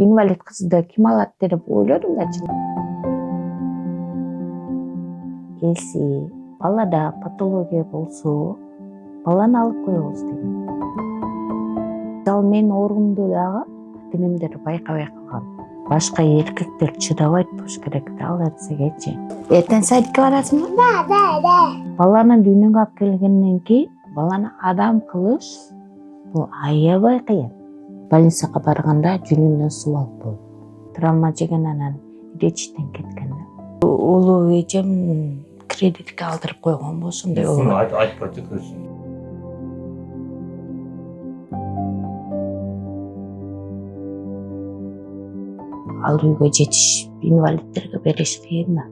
инвалид кызды ким алат деп ойлодум да. Если балада патология болсо, баланы алып коебуз деген. Ал мен орунду дагы ата-энемдер байкабай калган. Башка эркектер чыдабайт болуш керек да ал нерсегечи. Эртең садикке барасыңбы? Да. Баланы дүйнөгө алып келгенден кийин баланы адам кылыш бул аябай кыйын. Больницага барганда жүнүнөн суу алып болду. Травма жеген анан речиттен кеткен да. Улуу эжем кредитке алдырып койгон болсун деп айтпай жаткансың. Ал үйгө жетиш инвалидтерге бериш кыйын да.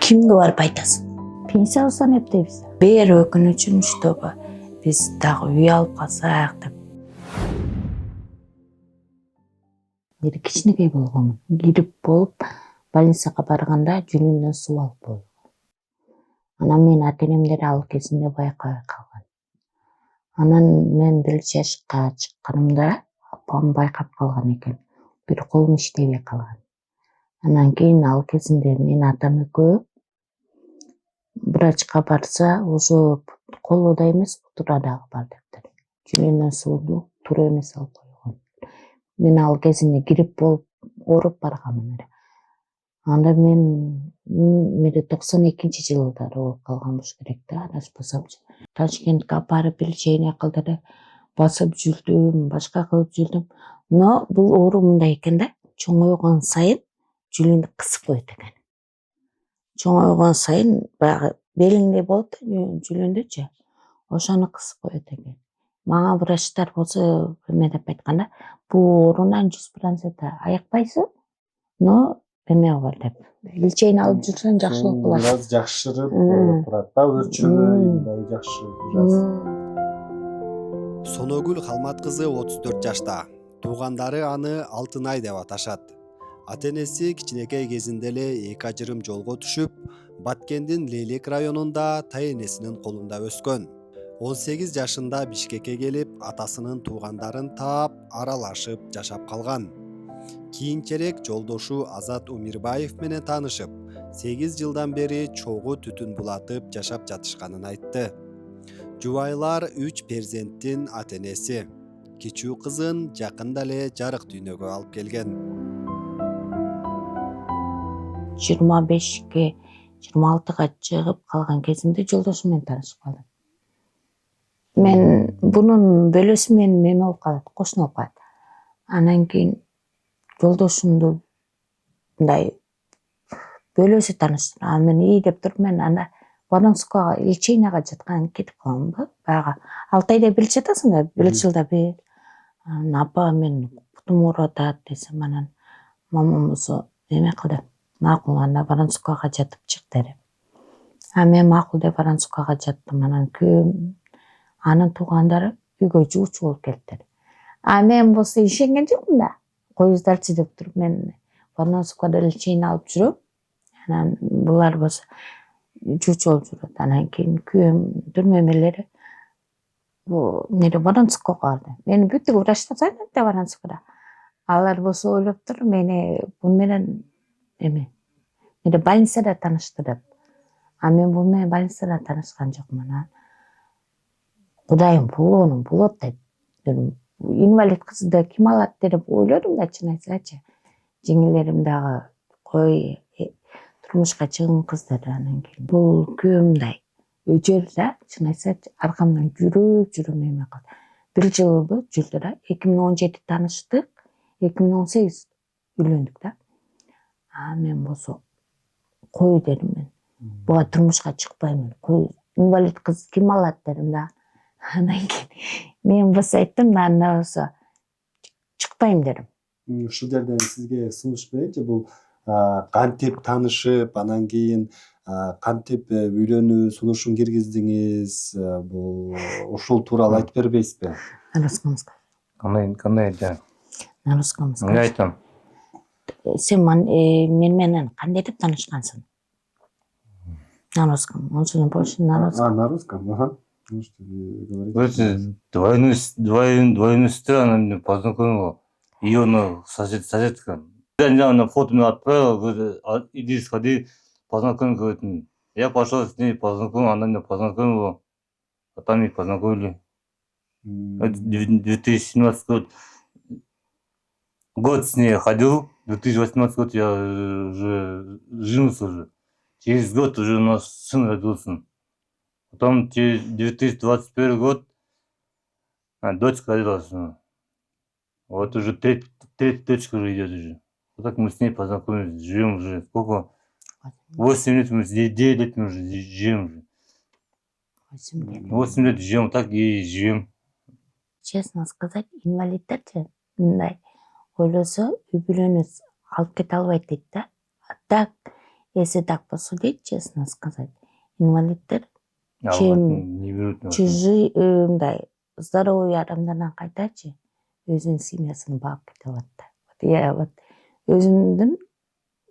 Кимге барып айтасың? Пенсия алсаң эптейбиз. Бээр өкүнүчүн чтобы биз дагы үй алып калсак деп. Бир кичинекей болгон грип болуп больницага барганда жүнүнөн суу алып болду. Анан мен ата-энемдер ал кезинде байкабай калган. Анан мен 1 жашка чыкканымда апам байкап калган экен. Бир колум иштебей калган. Анан кийин ал кезинде мен атам экөө врачка барса, уже колуда эмес, бутура дагы бар дептир. Жүнүнөн сууну туура эмес алып койгон. Мен ал кезинде грип болуп ооруп барганмын. Анда мен 92-жылдары болуп калган болуш керек да, адаспасамчы. Ташкентке алып барып лечение кылдырып, басып жүрдүм, башка кылып жүрдүм. Но бул оору мындай экен да, чоңойгон сайын жүнүн кысып коет экен. Чоңойгон сайын баягы белиңдей болот жүнүндөчү. Ошону кысып коет экен. Мага врачтар болсо эме деп айтканда, бул оорунан 100% аякпайсың, но эме бар деп. Лечение алып жүрсөң жакшы болуп калат. Бир аз жакшырып турат да, өрчүнү жакшы. Соногүл Халмат кызы 34 жашта. Туугандары аны Алтынай деп аташат. Ата-энеси кичинекей кезинде эле эки ажырым жолго түшүп, Баткендин Лейлек районунда тайэнесинин колунда өскөн. 18 жашында Бишкекке келип, атасынын туугандарын таап, аралашып жашап калган. Кийинчерээк жолдошу Азат Умирбаев менен таанышып, 8 жылдан бери чогуу түтүн булатып жашап жатышканын айтты. Жубайлар 3 перзенттин ата-энеси. Кичүү кызын жакында эле жарык дүйнөгө алып келген. 25-ке 26-га чыгып калган кезимде жолдошум менен таанышып калдым. Мен бунун бөлөсү менен эме болуп калат, кошуна болуп калат. Анан кийин жолдошумду мындай бөлөсү тааныштырды. Анан мен ии деп туруп мен анда Воронцовкага леченияга жаткан кетип калганмын. Баягы 6 айда бир жатасың да, 1 жылда бир. Анан апа мен бутум ооруп атат десем, анан мамам болсо эме кылды. Макул, анда Воронцовкага жатып чык деп. Мен макул деп Воронцовкага жаттым. Анан күйөөм, анын туугандары үйгө жуучу болуп келиптир. Мен болсо ишенген жокмун да. Коюңуздарчы деп туруп мен Воронцовкада лечение алып жүрөм. Анан булар болсо жуучу болуп жүрөт. Анан кийин күйөөм түрмөмелери бул Воронцовкага барды. Мени бүттүк врачтар сайнады да Воронцовкада. Алар болсо ойлоптур мени бул менен эме больницада тааныштыр деп. Мен бул менен больницада таанышкан жокмун. Кудайым болгонум болот деп. Инвалид кызды ким алат деп ойлодум да, чын айтсачы. Жеңилерим дагы кой турмушка чыгым кыздар. Анан кийин бул күйөөмдай өжөр да, чын айтсачы, аркамдан жүрүп эме кылды. 1 жылбы жүрдү да. 2017 тааныштык, 2018 үйлөндүк да. Мен болсо кой дедим мен. Буга турмушка чыкпаймын. Инвалид кыз ким алат дедим да. Анан кийин мен болсо айттым да, анда болсо чыкпайм дедим. Ушул жерден сизге сунуш берейинчи, бул кантип таанышып, анан кийин кантип үйлөнүү сунушун киргиздиңиз, бул ушул тууралуу айтып бербейсизби? На русском скажи. Кандай да? На русском скажи. Эмне айтам? Сен мен менен кандай деп таанышкансың? На русском. Он же больше на русском. На русском, ага. Вы двойностью, анан познакомил. ее соседка. Я недавно фото мне отправила, говорит, иди сходи, познакомь, говорит. Я пошел с ней познакомил, она меня познакомила, а там их познакомили. Это 2017 год с ней ходил, 2018 год я уже женился уже. Через год уже у нас сын родился. Потом через 2021 год дочка родилась. Вот уже третья дочка уже идет уже. Вот так мы с ней познакомились, живем уже. Сколько? 8 лет, мы 9 лет мы уже живем уже. 8 лет живем, так и живем. Честно сказать, инвалидтерчи мындай ойлосо үй бүлөнү алып кете албайт дейт да. А так, если так посудить, честно сказать, инвалидтер чем Не берут. чужие мындай здоровый адамдардан кайтачы өзүнүн семьясын багып кете алат да. Я вот өзүмдүн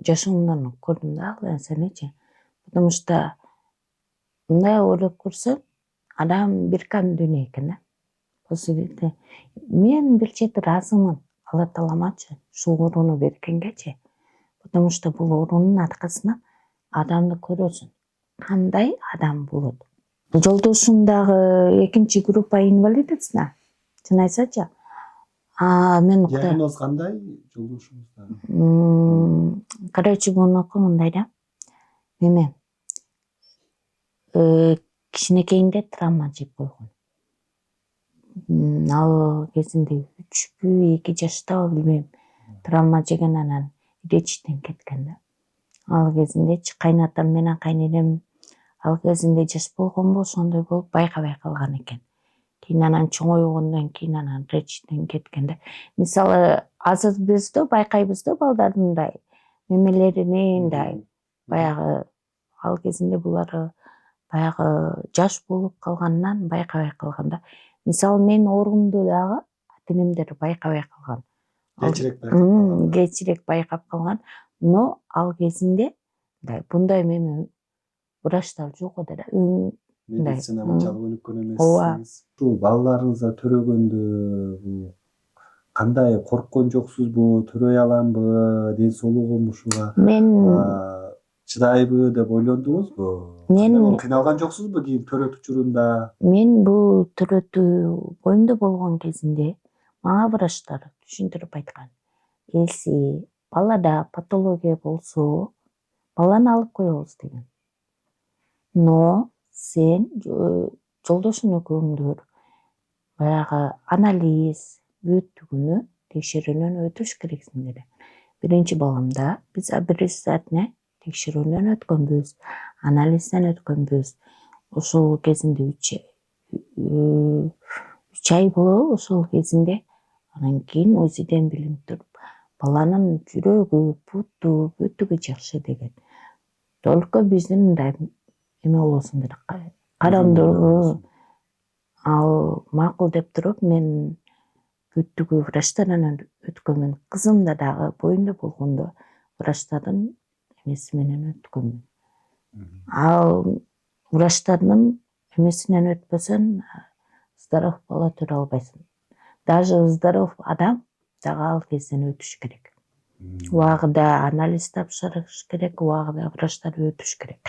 жашоомдон көрдүм да ал нерсеничи. Потому что мындай ойлоп көрсөм, адам бир кам дүйнө экен да. Посудите. Мен бир чети ыраазымын Алла Тааламачы ушул орууну бергенгечи. Потому что бул оруунун аркасынан адамды көрөсүң. Кандай адам болот? Жолдошум дагы экинчи группа инвалидовсуна. Чын айтсачы. Мен Диагноз кандай жолдошуңузда? Короче, мунуку мындай да. Неме? Кичинекейинде травма жеп койгон. Ал кезинде 3-2 жаштабы билбейм. Травма жеген анан речиттен кеткен да. Ал кезиндечи кайнатам менен кайненем ал кезинде жаш болгонбу, ошондой болуп байкабай калган экен. Кийин анан чоңойгондон кийин анан речиттен кеткен да. Мисалы, азыр биз да байкайбыз да балдардын мындай мемелерини мындай баягы ал кезинде булар баягы жаш болуп калганынан байкабай калган да. Мисалы, мен оорумду дагы ата-энемдер байкабай калган. Кечирээк байкап калган. Но ал кезинде мындай меме врачтар жок эле да. Медицина мынчалык өнүккөн эмес. Ушул балдарыңызга төрөгөндө кандай корккон жоксузбу, төрөй аламбы, ден соолугум ушуга чыдайбы деп ойлондуңузбу? Мен кыйналган жоксузбу кийин төрөт учурунда? Мен бул төрөтүү боюмда болгон кезинде мага врачтар түшүндүрүп айткан. Если балада патология болсо, баланы алып коебуз деген. Но сен жолдошуң экөөңдөр баягы анализ бүттүгүнү текшерүүнөн өтүш керексиңер. Биринчи баламда биз обязательно текшерүүнөн өткөнбүз, анализден өткөнбүз. Ошол кезинде 3 ай болобу, ошол кезинде анан кийин УЗИден билинип туруп, баланын жүрөгү, буту, бүттүгү жакшы деген. Только биздин мындай эме болбосун деп карандыруу. Ал макул деп туруп мен бүттүгү врачтардан өткөнмүн. Кызымда дагы боюнда болгондо врачтардын эмеси менен өткөнмүн. Ал врачтардын эмесинен өтпөсөң, здоров бала төрө албайсың. Даже здоров адам дагы ал кезден өтүш керек. Убагында анализ тапшырыш керек, убагында врачтар өтүш керек.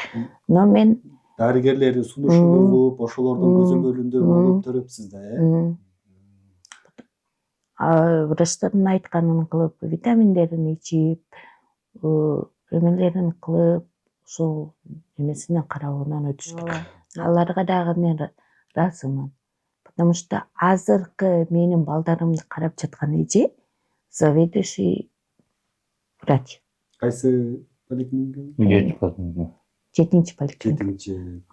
Но мен дарыгерлердин сунушун угуп, ошолордун көзөмөлүндө болуп төрөпсүз да, врачтардын айтканын кылып, витаминдерин ичип, эмелерин кылып, ошол эмесинен карабынан өтүш керек. Аларга дагы мен ыраазымын. Потому что азыркы менин балдарымды карап жаткан эже заведующий врач. Кайсы поликлиника? 7-чи поликлиника.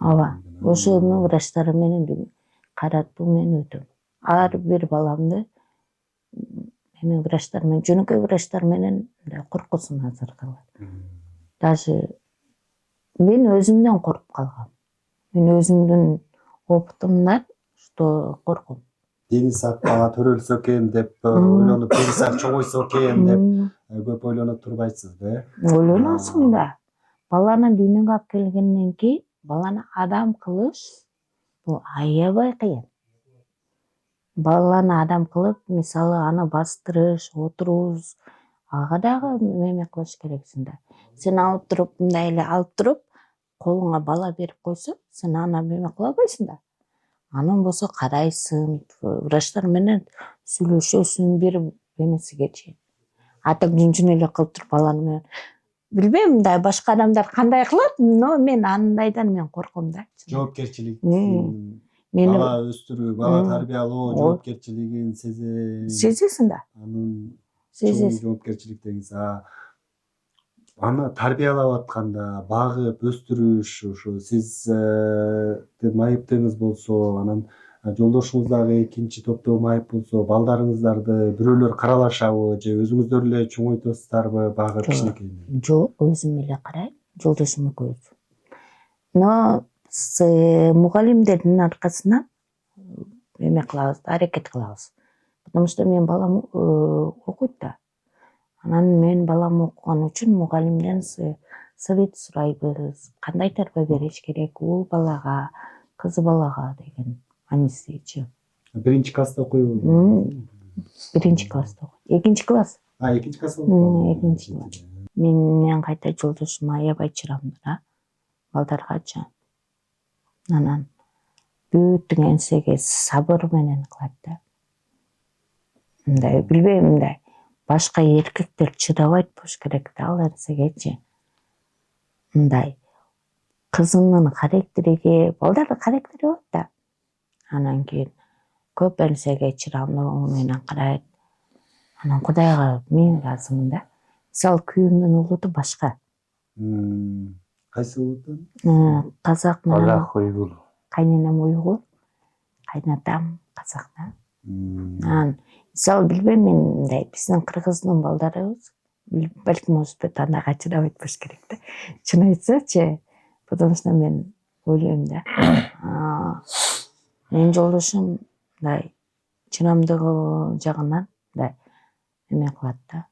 Ооба. Ошонун врачтары менен каратып мен өтөм. Ар бир баламды эми врачтар менен, жөнөкөй врачтар менен коркосун азыркы. Даже мен өзүмдөн коркуп калгам. Мен өзүмдүн опытымдан что корком. Дени сак бала төрөлсө экен деп ойлонуп, дени сак чоңойсо экен деп көп ойлонуп турбайсыз да? Ойлоносуң да. Баланы дүйнөгө алып келгенден кийин баланы адам кылыш бул аябай кыйын. баланы адам кылып, мисалы аны бастырыш, отуруш, ага дагы эме кылыш керексиң да. Сен алып туруп, мындай эле алып туруп, колуңа бала берип койсо, сен аны эме кыла албайсың да. Анан болсо карайсың, врачтар менен сүйлөшөсүң бир эмесиге чейин. Ата күнчүн эле кылып туруп баланы менен. Билбейм, мындай башка адамдар кандай кылат, но мен андайдан мен корком да. Жоопкерчилик. Мени Бала өстүрүү, бала тарбиялоо жоопкерчилигин сезесиң да. Анын Сезесиң. жоопкерчилик деңиз. Аны тарбиялап атканда багып өстүрүш ошо сиз майыптыңыз болсо, анан жолдошуңуз дагы экинчи топтогу майып болсо, балдарыңыздарды бирөөлөр каралашабы же өзүңүздөр эле чоңойтосуздарбы багып кичинекейинен? Жок, өзүм эле карайм, жолдошум экөөбүз. Но мугалимдердин аркасынан эме кылабыз, аракет кылабыз. Потому что мен балам окуйт да. Анан мен балам окуган үчүн мугалимден совет сурайбыз. Кандай тарбия бериш керек ул балага, кыз балага деген анисичи. Биринчи класста окуйбу? Биринчи класста окуйт. Экинчи класс. Экинчи класста окуйбу? Экинчи класс. Мен кайта жолдошум аябай чырамдуу да. Балдаргачы. Анан бүт нерсеге сабыр менен кылат да. Мындай билбейм, мындай башка эркектер чыдабайт болуш керек да ал нерсегечи. Мындай кызынын характериге, балдардын характери болот да. Анан кийин көп нерсеге чырамдуу менен карайт. Анан Кудайга мен ыраазымын да. Мисалы күйөөмдүн улуту башка. Кайсы улуттан? Казак менен Казак, уйгур. кайненем уйгур, кайнатам казак да. Анан мисалы билбейм мен, мындай биздин кыргыздын балдарыбыз балким может андайга чыдабайт болуш керек да. Чын айтсачы, потому что мен ойлойм да. Менин жолдошум мындай чыдамдыгы жагынан мындай эме кылат да.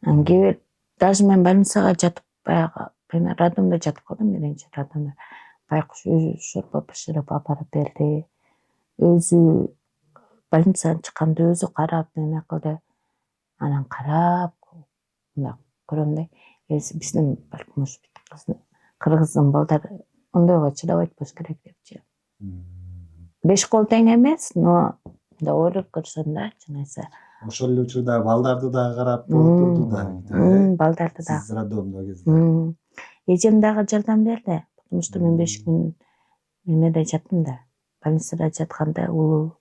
Кээ бир даже мен больницага жатып баягы роддомдо жатып калдым, биринчи роддомдо. Байкуш өзү шорпо бышырып апарып берди. Өзү больницадан чыкканда өзү карап эме кылды. Анан карап мына көрөм да. Биздин балким кыргыздын балдары ондойго чыдабайт болуш керек депчи. 5 кол тең эмес, но мындай ойлоп көрсөм да, чын айтса. Ошол эле учурда балдарды дагы карап отурду да. Балдарды дагы. Сиз роддомдо кезде. Эжем дагы жардам берди. Потому что мен 5 күн эмеде жаттым да. Больницада жатканда улуу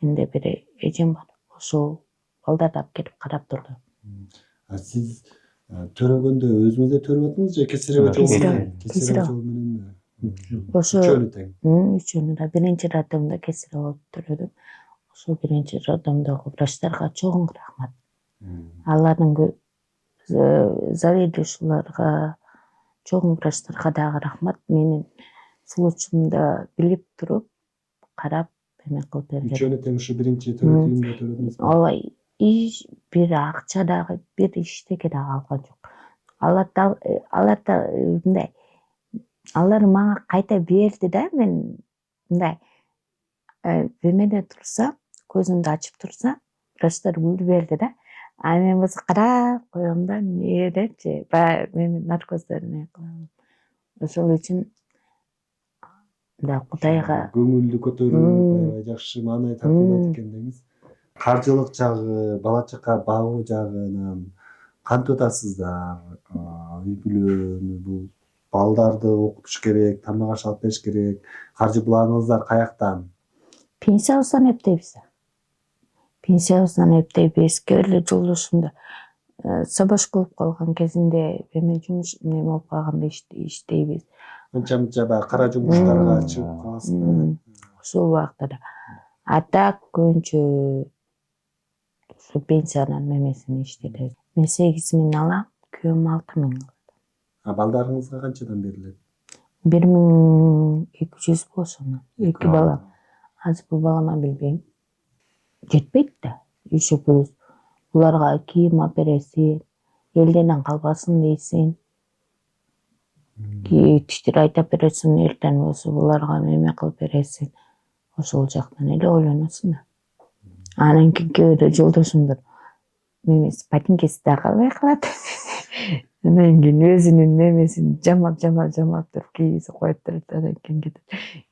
менде бир эжем бар. Ошол балдарды алып келип карап турду. Сиз төрөгөндө өзүңүз эле төрөп атыңыз же кесарево жол менен? Кесарево жол менен. Ошо Үчөөнү тең. үчөөнү да биринчи роддомдо кесарево төрөдүм. Ошо биринчи роддомдогу врачтарга чоң рахмат. Алардын заведующийларга, чоң врачтарга дагы рахмат. Менин случаymды билип туруп, карап эме кылып берди. Үчөөнү тең ушу биринчи төрөтүүндө төрөдүңүзбү? Ооба, бир акча дагы, бир иштеге дагы алган жок. Алар да мындай, алар мага кайта берди да, мен мындай эмеде турса, көзүмдү ачып турса, врачтар күлүп берди да. Мен болсо карап коем да, эмне депчи, баягы менин наркоздорун кылам. Ошол үчүн да Кудайга көңүлдү көтөрүп, аябай жакшы маанай тартуулайт экен деңиз. Каржылык жагы, бала чака багуу жагынан кантип атасыздар? Үй бүлөнү бул балдарды окутуш керек, тамак аш алып бериш керек. Каржы булаңыңыздар каяктан? Пенсиябыздан эптейбиз. Пенсиябыздан эптейбиз. Кээ бир жолдошумду сабаш болуп калган кезинде эме жумуш неме болуп калганда иштейбиз. Анча-мынча баягы кара жумуштарга чыгып каласызбы? Ошол убакта да. А так көбүнчө ушу пенсиянын немесин иштетебиз. Мен 8.000 алам, күйөөм 6.000 алат. Балдарыңызга канчадан берилет? 1.200 болсун. 2 бала. Азыр бул балама билбейм. Жетпейт да. Еще плюс буларга кийим алып бересиң, элден калбасын дейсиң. Тиштер айтап бересиң, эртең болсо буларга эме кылып бересиң. Ошол жактан эле ойлоносуң да. Анан кийин жолдошумдун немеси ботинкеси да калбай калат. Анан кийин өзүнүн немесин жамап туруп кийгизип коюп турат. Анан кийин кетет.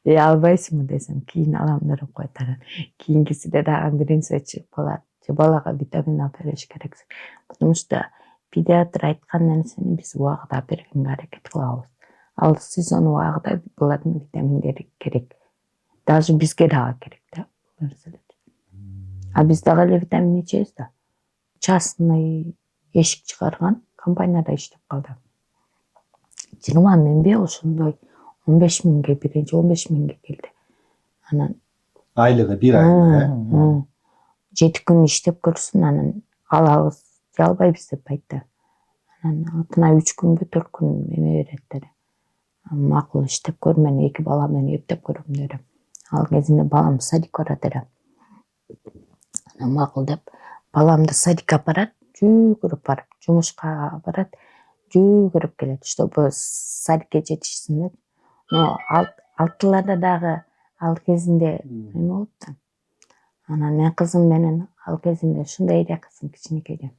Албайсыңбы десем, кийин алам деп коет. Анан кийинкисиде дагы биринчи болот. Балага витамин алып бериш керексиң. Потому что педиатр айткан нерсени биз убагында бергенге аракет кылабыз. Ал сезон убагында булардын витаминдери керек. Даже бизге дагы керек да. А биз дагы эле витамин ичебиз да. Частный эшик чыгарган компанияда иштеп калдым. 20 миңби ошондой 15 миңге биринчи 15 миңге келди. Анан Айлыгы бир айлык. 7 күн иштеп көрсүн, анан алабыз, албайбыз деп айтты. Анан алтына 3 күнбү 4 күн эме берет деди. Макул иштеп көр, мен 2 бала менен эптеп көрөм деди. Ал кезинде балам садик барат эле. Анан макул деп баламды садикка барат, жүгүрүп барып, жумушка барат, жүгүрүп келет, чтобы садикке жетишсин деп. Но алтыларда дагы ал кезинде эме болуп да. Анан мен кызым менен ал кезинде ушундай эле кызым кичинекейде.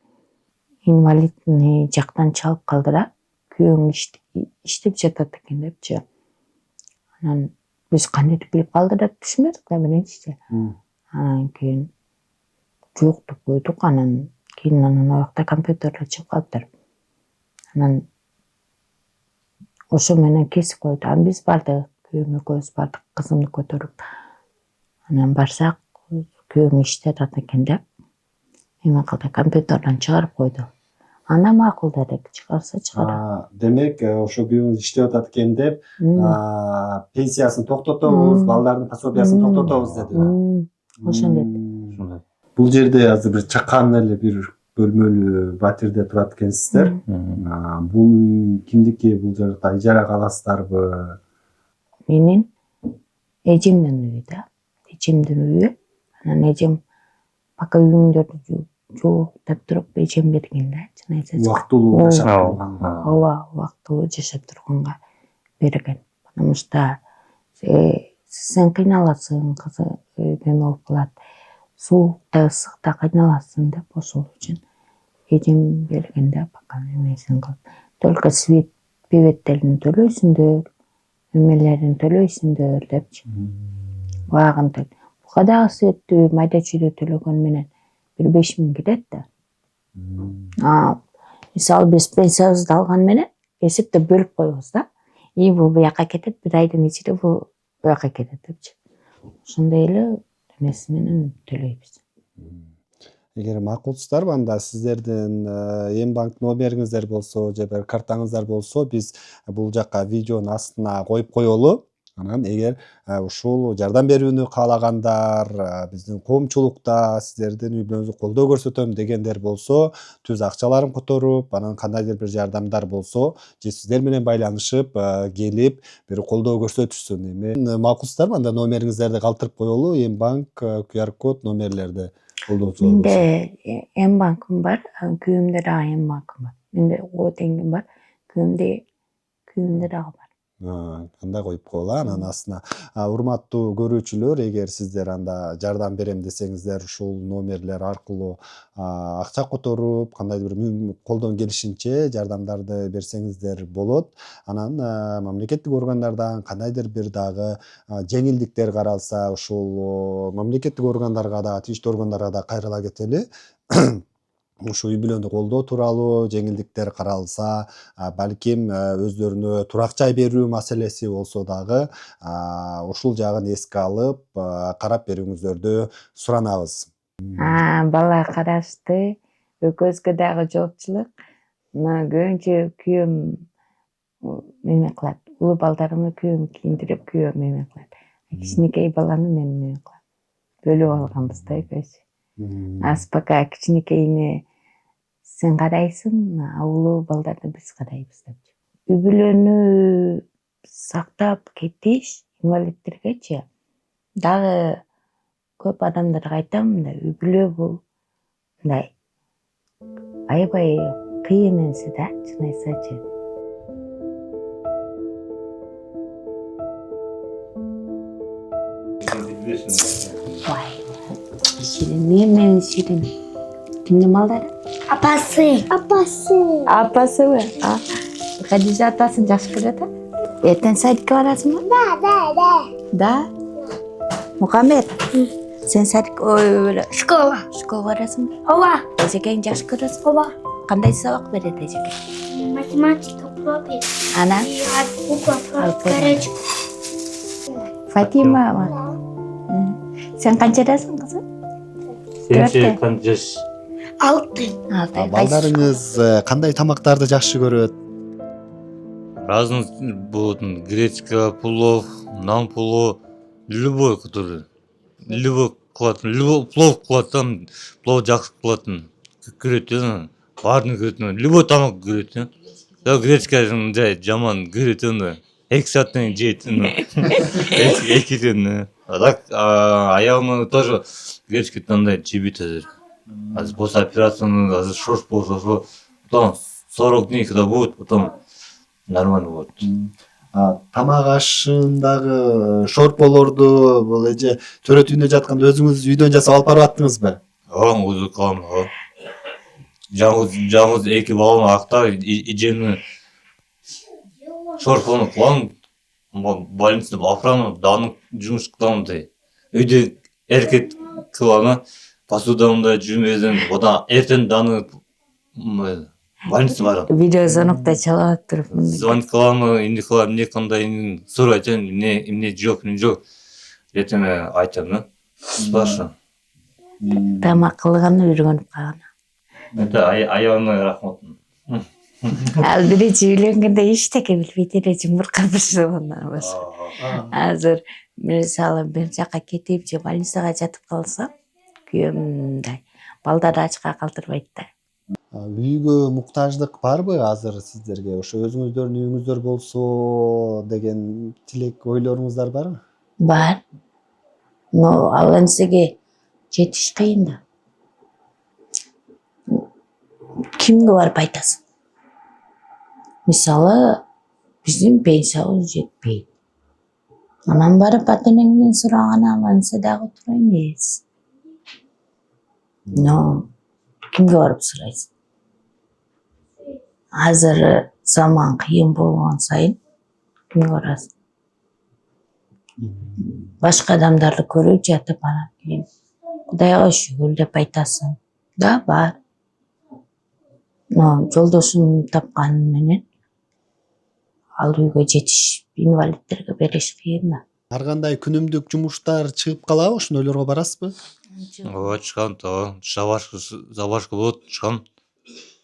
Инвалидный жактан чалып калды да, күйөөң иштеп жатат экен депчи. Анан биз кантип билип калды деп түшүнбөдүк да биринчичи. Анан кийин жок деп койдук. Анан кийин оякта компьютерде чыгып калыптыр. Анан ошо менен кесип койду. Анан биз бардык, күйөөм экөөбүз бардык, кызымды көтөрүп. Анан барсак, күйөөң иштеп экен деп эме кылды, компьютерден чыгарып койду. Ана макул дедик, чыгарса чыгара. Демек, ошо күйөөңүз иштеп атат экен деп, пенсиясын токтотобуз, балдардын пособиясын токтотобуз деди. Ошондой. Бул жерде азыр бир чакан эле бир бөлмөлүү батирде турат экенсиздер. Бул үй кимдики? Бул жакта ижарага аласыздарбы? Менин эжемдин үйү да. Эжемдин үйү. Анан эжем пока үйүңдөрдү жок деп туруп эжем берген да. Убактылуу жашап турганга. Ооба, убактылуу жашап турганга берген. Потому что сен кыйналасың, кызы эме болуп калат. Суукта, ысыкта кыйналасың деп ошол үчүн эжем берген да, пока эмесин кылып. Только свет бебеттерин төлөйсүңдөр, эмелерин төлөйсүңдөр депчи. Багын төлөйсүңдөр. Буга дагы светти майда чүйдө төлөгөн менен 5 миң кетет да. Мисалы биз пенсиябызды алган менен эсептеп бөлүп коебуз да. Бул буяка кетет, бир айдын ичинде бул буяка кетет депчи. Ошондой эле эмеси менен төлөйбүз. Эгер макулсуздарбы, анда сиздердин эм банк номериңиздер болсо же бир картаңыздар болсо, биз бул жакка видеонун астына коюп коелу. Анан эгер ушул жардам берүүнү каалагандар, биздин коомчулукта сиздердин үй бүлөңүзгө колдоо көрсөтөм дегендер болсо, түз акчаларын которуп, анан кандайдыр бир жардамдар болсо, же сиздер менен байланышып, келип бир колдоо көрсөтүшсүн. Эми макулсуздарбы, анда номериңиздерди калтырып коелу, эм банк QR код номерлерди колдоочулар болсо. Менде эм банкым бар, күйөөмдө дагы эм банкым бар. Менде о теңгем бар, күйөөмдө дагы бар. Кандай коюп коелу, анан астына. Урматтуу көрүүчүлөр, эгер сиздер анда жардам берем десеңиздер, ушул номерлер аркылуу акча которуп, кандайдыр бир колдон келишинче жардамдарды берсеңиздер болот. Анан мамлекеттик органдардан кандайдыр бир дагы жеңилдиктер каралса, ушул мамлекеттик органдарга да, тийиштүү органдарга да кайрыла кетели. Ушу үй бүлөнү колдоо тууралуу жеңилдиктер каралса, балким өздөрүнө турак жай берүү маселеси болсо дагы ушул жагын эске алып, карап берүүңүздөрдү суранабыз. Бала карашты, экөөбүзгө дагы жоопчулук. Көбүнчө күйөөм эме кылат, улуу балдарымды күйөөм кийиндирип, күйөөм эме кылат. Кичинекей баланы мен эме кылам. Бөлүп алганбыз да экөөбүз. Пока кичинекейини сен карайсың, улуу балдарды биз карайбыз депчи. Үй бүлөнү сактап кетиш инвалидтергечи дагы көп адамдарга айтам да, үй бүлө бул мындай аябай кыйын нерсе да, чын айтсачы. Şirin. Niye Şirin? Kimnin malları? Apası. Apası mı? Hadice atasın жақсы көреді. Ертең садикке барасың ба? Да. Мұхаммед. Сен садик Школа. школға барасың ба? Ова. Әжекең жақсы көресің? Ова. Қандай сабақ береді әжекең? Математика, пропись. Ана? И азбука, Алфавит. гречка. Фатима ма? Сен қаншадасың қызым? Сен ше Төртте. қанша жаш? 6. Алты. Балдарыңыз кандай тамактарды жакшы көрөт? Разный болатын. Гречка, плов, нан плов, любой который. Любой қылатын. Любой плов қылатын. Плов жақсы қылатын. Көретін. Барын көретін. Любой тамақ көретін. Гречка жай жаман көретін. 2 сағаттан жейтін. 2 ден. Так аяғымы тоже гречка таңдай жебейді. Азыр после операцияны азыр шорт болса, потом 40 дней когда будет, потом нормально будет. Тамак ашындагы шорполорду бул эже төрөт үйүндө жатканда өзүңүз үйдөн жасап алып барып аттыңызбы? Өзі қалам. Жалғыз 2 баланы ақтар, ижені шорпаны қылам, больницада апарамын, даны жұмыс қыламын дей. Үйде әрекет қыланы, посудамда жүрмеден, одан ертең даны больница барам. Видеозвонокта чалып тұрып. Звонок қыламын, инде қыламын, не қандай, сұрай айтайын, не жоқ, не жоқ. Ертең айтамын, спрашиваем. Тамақ қылғаны үйреніп қалған. Это аяғына рахматын. Ал бірінші үйленгенде ештеңе білмейді, жұмыр қабыршы онdan басқа. Азыр мысалы бір жаққа кетіп, же больницаға жатып қалсам, күйеуімдай балдарды ачқа қалдырбайды да. Үйгө муктаждык барбы азыр сиздерге? Ошо өзүңүздөрдүн үйүңүздөр болсо деген тилек ойлоруңуздар барбы? Бар. Но ал нерсеге жетиш кыйын да. Кимге барып айтасың? Мисалы, биздин пенсиябыз жетпейт. Анан барып ата-энеңден сураган алганса дагы туура эмес. Но кимге барып сурайсың? Азыр заман кыйын болгон сайын кимге барасың? Башка адамдарды көрүп жатып анан кийин Кудайга шүгүр деп айтасың. Да, бар. Но жолдошум тапканым менен ал үйгө жетиш инвалидтерге бериш кыйын да. Ар кандай күнүмдүк жумуштар чыгып калабы? Ошондойлорго барасызбы? Чыкам, забашка болот, чыкам.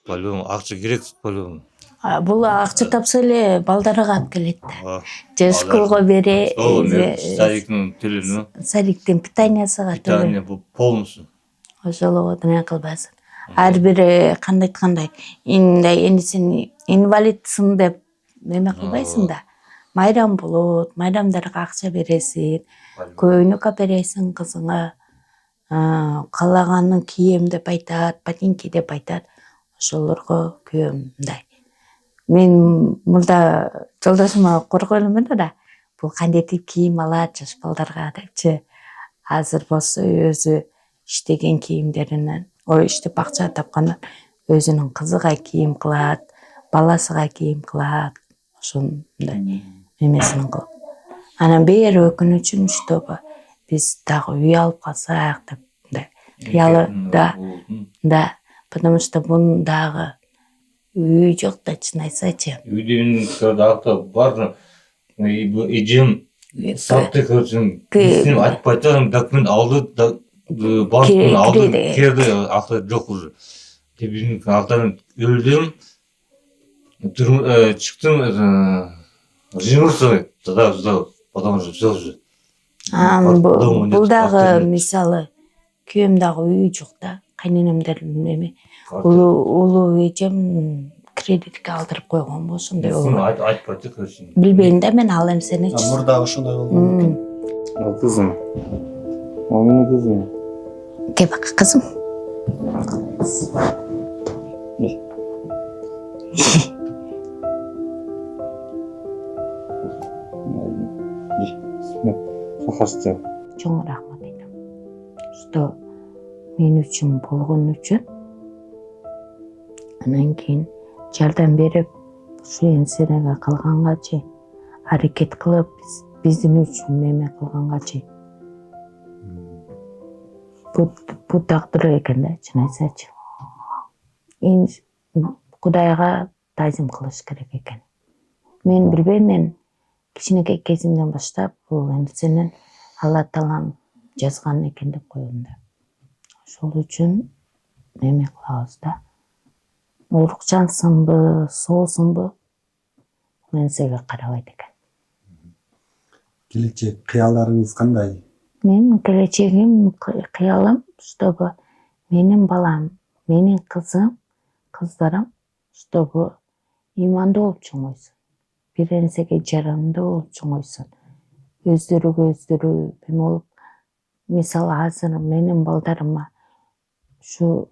По-любому акча керек, по-любому. Бул акча тапса эле балдарга алып келет да. Же школго бере, Садиктин төлөнү. садиктин питаниясыга Питание полностью. ошол не кылбайсың. Ар бири кандай айткандай, энди сен инвалидсың деп неме кылбайсың да. Майрам болот, майрамдарга акча бересиң, көйнөк бересиң кызыңа, каалаганын кийем деп айтат, ботинки деп айтат. Ошолорго күйөөмдай. Мен мурда жолдошума коргонум да, бул кандай тип кийим алат жаш балдарга депчи. Азыр болсо өзү иштеген кийимдеринен, иштеп акча тапкандан өзүнүн кызыга кийим кылат, баласыга кийим кылат. Ошондой эмесин кылып. Анан бери өкүнүчүм чтобы биз дагы үй алып калсак деп мындай кыялы да, потому что бунун дагы үй жок да, чын айтсачы. Үйден дагы бар. Ижим сатты көрсүн. Сен айтып айтсаң, документ алды, банктан алды, келди, акча жок уже. Биздин актан өлдүм. Чыктым, жиырсы, тогда потом уже все уже. Бул дагы мисалы күйөөм дагы үй жок да, кайненемдердин эми улуу эжем кредитке алдырып койгон ошондой болду. Айтып айтты көрсүн. Билбейм да мен ал нерсеничи. Мурда ошондой болду мүмкүн. Кызым. О менин кызым. Кеп кызым. Сахарчы. Чоң рахмат айтам. Что мен үчүн болгон үчүн анан кийин жардам берип ушу энсенеге калганга чейин аракет кылып биздин үчүн эме кылганга чейин бул тагдыр экен да, чын айтсачы. Кудайга тазим кылыш керек экен. Мен билбейм, мен кичинекей кезимден баштап бул нерсени Алла Таалам жазган экен деп коем да. Ошол үчүн эме кылабыз да. Урукчансынбы, соосунбу бул нерсеге карабайт экен. Келечек кыялдарыңыз кандай? Менин келечегим, кыялым, чтобы менин балам, менин кыздарым, чтобы имандуу болуп чоңойсун. Бир нерсеге жарандуу болуп чоңойсун. Өздөрүгө өздөрү эме болуп, мисалы азыр менин балдарыма ушу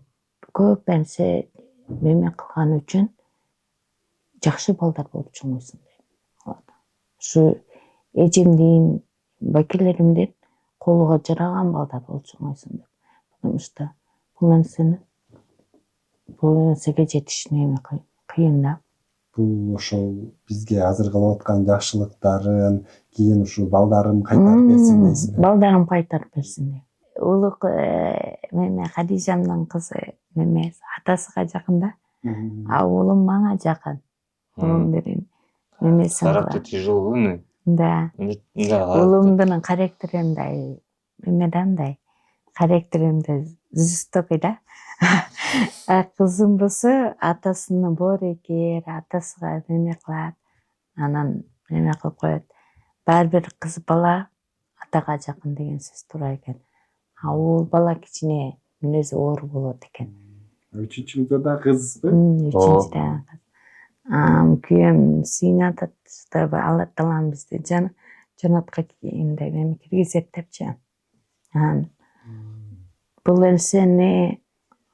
көп нерсе эме кылган үчүн жакшы балдар болуп чоңойсун дейм. Ушу эжемдин, бакелеримдин колуга жараган балдар болуп чоңойсун деп. Потому что бул нерсеге жетиш эме кыйын да. Бул ошол бизге азыр кылып аткан жакшылыктарын кийин ушу балдарым кайтарып берсин дейсизби? Балдарым кайтарып берсин дейм. Улук эме Хадижамдын кызы эме атасыга жакын да. А уулум мага жакын. Уулум берин эмесин Характер тяжелый, ну. Да. Уулумдун характери мындай эме да, мындай характери мындай жестокий да. Кызым болсо атасыны боорекер, атасыга эме кылат, анан эме кылып коет. Баары бир кыз бала атага жакын деген сөз туура экен. А уул бала кичине мүнөзү оор болот экен. Үчүнчү да кызбы? Үчүнчү да кыз. Күйөөм сыйнап атат, чтобы Алла Таалам бизди жанатка эме киргизет депчи. Бул нерсени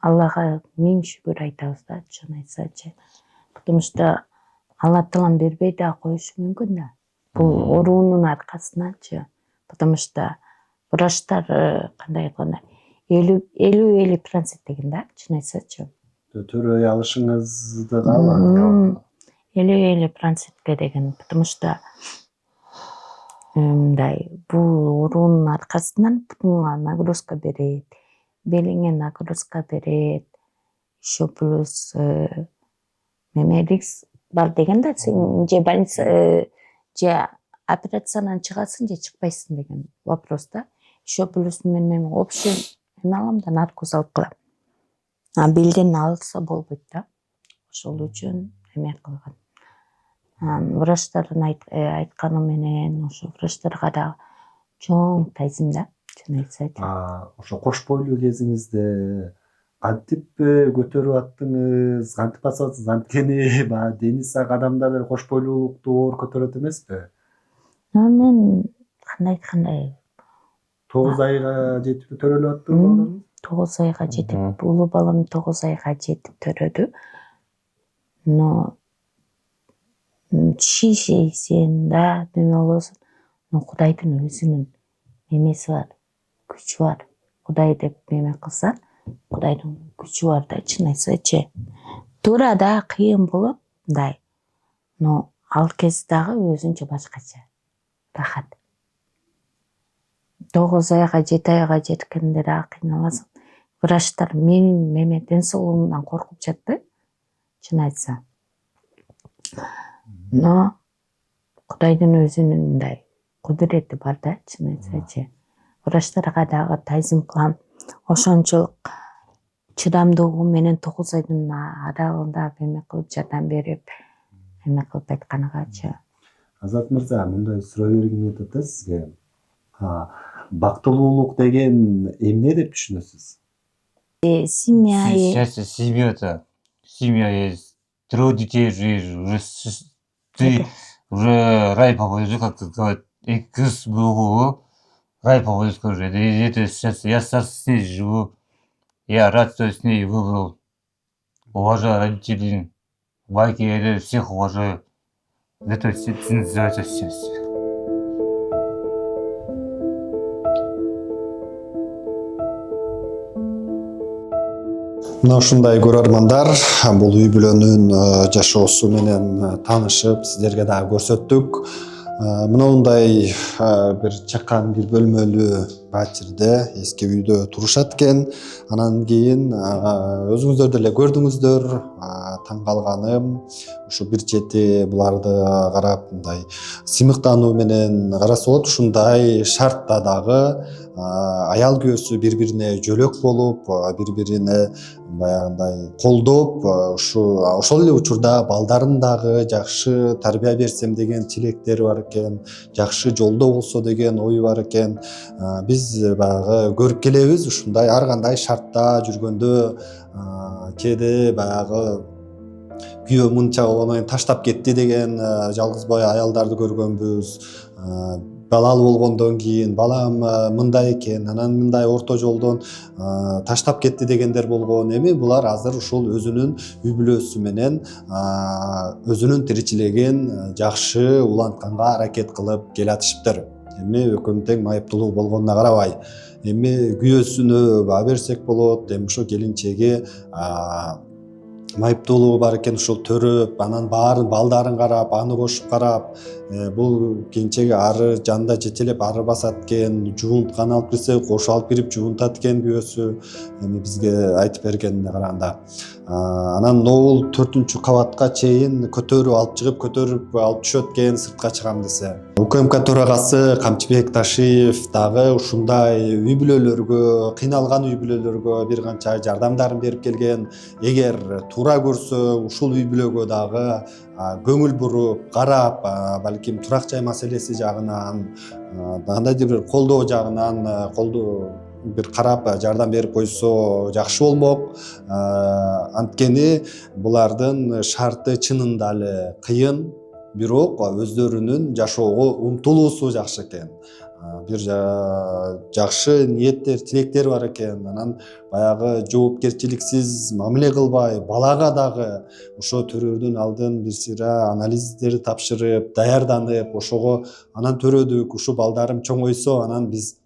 Аллага миң шүгүр айтабыз да, чын айтсачы. Потому что Алла Таалам бербей да коюшу мүмкүн да. Бул оруунун аркасыначы. Потому что врачтар кандай айтканда 50% деген да, чын айтсачы. Төрөй алышыңызды каалайм. 50% деген, потому что мындай бул оруунун аркасынан бутуңа нагрузка берет, белиңе нагрузка берет, еще плюс риск бар деген да, сен же больница же операциянан чыгасың же чыкпайсың деген вопрос да. Еще плюс мен общий эме алам да, наркоз алып калам. Белден алса болбойт да. Ошол үчүн эме кылган. Врачтардын айтканы менен ошо врачтарга да чоң тазим да, чын айтсак. Ошо кош бойлуу кезиңизде кантип көтөрүп аттыңыз, кантип басасыз? Анткени баягы дени сак адамдар деле кош бойлуулукту оор көтөрөт эмеспи? Мен кандай 9 айга жетип төрөлүп аттыңыз? 9 айга жетип, улуу балам 9 айга жетип төрөдү. Но сен да неме болосуң, но Кудайдын өзүнүн немеси бар, күчү бар. Кудай деп неме кылсаң, Кудайдын күчү бар да, чын айтсачы. Туура да кыйын болот, мындай. Но ал кез дагы өзүнчө башкача. Рахат. 9 айга 7 айга жеткенде дагы кыйналасың. Врачтар менин неме ден соолугумдан коркуп жатты, чын айтсам. Но Кудайдын өзүнүн мындай кудурети бар да, чын айтсачы. Врачтарга дагы тазим кылам. Ошончолук чыдамдуулугу менен 9 айдын аралыгында эме кылып жардам берип, эме кылып айтканагачы. Азат мырза, мындай суроо бергим келип атат сизге. Бактылуулук деген эмне деп түшүнөсүз? Семья. Семья-то. Семья есть. 3 детей уже ты уже рай попадешь, как ты сказать, и кыз был рай попадешь уже. Это сейчас я с ней живу. Я рад, что с ней выбрал. Уважаю родителей. Байки, я всех уважаю. Это называется счастье. Мына ушундай көрөрмандар, бул үй бүлөнүн жашоосу менен таанышып, сиздерге дагы көрсөттүк. Мындай бир чакан бир бөлмөлүү батирде эски үйдө турушат экен. Анан кийин өзүңүздөр деле көрдүңүздөр, таң калганым ушу бир чети буларды карап мындай сыймыктануу менен караса болот. Ушундай шартта дагы аял күйөөсү бири-бирине жөлөк болуп, бири-бирине баягындай колдоп, ошол эле учурда балдарын дагы жакшы тарбия берсем деген тилектери бар экен, жакшы жолдо болсо деген ою бар экен. Биз баягы көрүп келебиз ушундай ар кандай шартта жүргөндө кээде баягы күйөө мынча болгондон кийин таштап кетти деген жалгыз бой аялдарды көргөнбүз. Балалы болгондон кийин балам мындай экен, анан мындай орто жолдон таштап кетти дегендер болгон. Эми булар азыр ушул өзүнүн үй бүлөсү менен өзүнүн тиричилигин жакшы улантканга аракет кылып келатышыптыр. Эми өкүм тең майыптуулуу болгонуна карабай, эми күйөөсүнө баа берсек болот. Эми ошо келинчеги майыптуулугу бар экен, ушул төрөп, анан баарын балдарын карап, аны кошуп карап, бул келинчеги ары жанда жетелеп ары басат экен, жуунтканы алып кирсе кошо алып кирип жуунтат экен күйөөсү. Эми бизге айтып бергенине караганда. Анан ноул 4-кабатка чейин көтөрүп алып чыгып, көтөрүп алып түшөт экен сыртка чыгам десе. УКМК төрагасы Камчыбек Ташиев дагы ушундай үй бүлөлөргө, кыйналган үй бүлөлөргө бир канча жардамдарын берип келген. Эгер туура көрсө, ушул үй бүлөгө дагы көңүл буруп, карап, балким турак жай маселеси жагынан, кандайдыр бир колдоо жагынан бир карап жардам берип койсо жакшы болмок. Анткени булардын шарты чынында эле кыйын, бирок өздөрүнүн жашоого умтулуусу жакшы экен. Бир жакшы ниеттер, тилектер бар экен. Анан баягы жоопкерчиликсиз мамиле кылбай, балага дагы ошо төрөөрдүн алдын бир сыйра анализдерди тапшырып, даярданып, ошого анан төрөдүк, ушу балдарым чоңойсо анан биз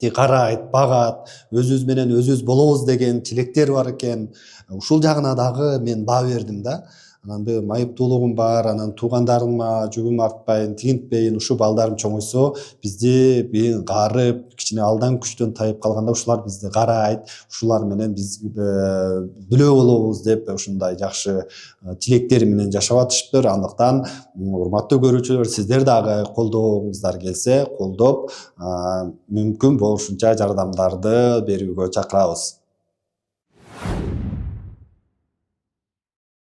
карайт, багат, өзүбүз менен өзүбүз болобуз деген тилектер бар экен. Ушул жагына дагы мен баа бердим да. Анан майыптуулугум бар, анан туугандарыма жүгүм артпайын, тигинтпейин, ушу балдарым чоңойсо бизди каарып, кичине алдан күчтөн тайып калганда ушулар бизди карайт, ушулар менен биз бүлө болобуз деп ушундай жакшы тилектери менен жашап атышыптыр. Андыктан урматтуу көрүүчүлөр, сиздер дагы колдооңуздар келсе, колдоп, мүмкүн болушунча жардамдарды берүүгө чакырабыз.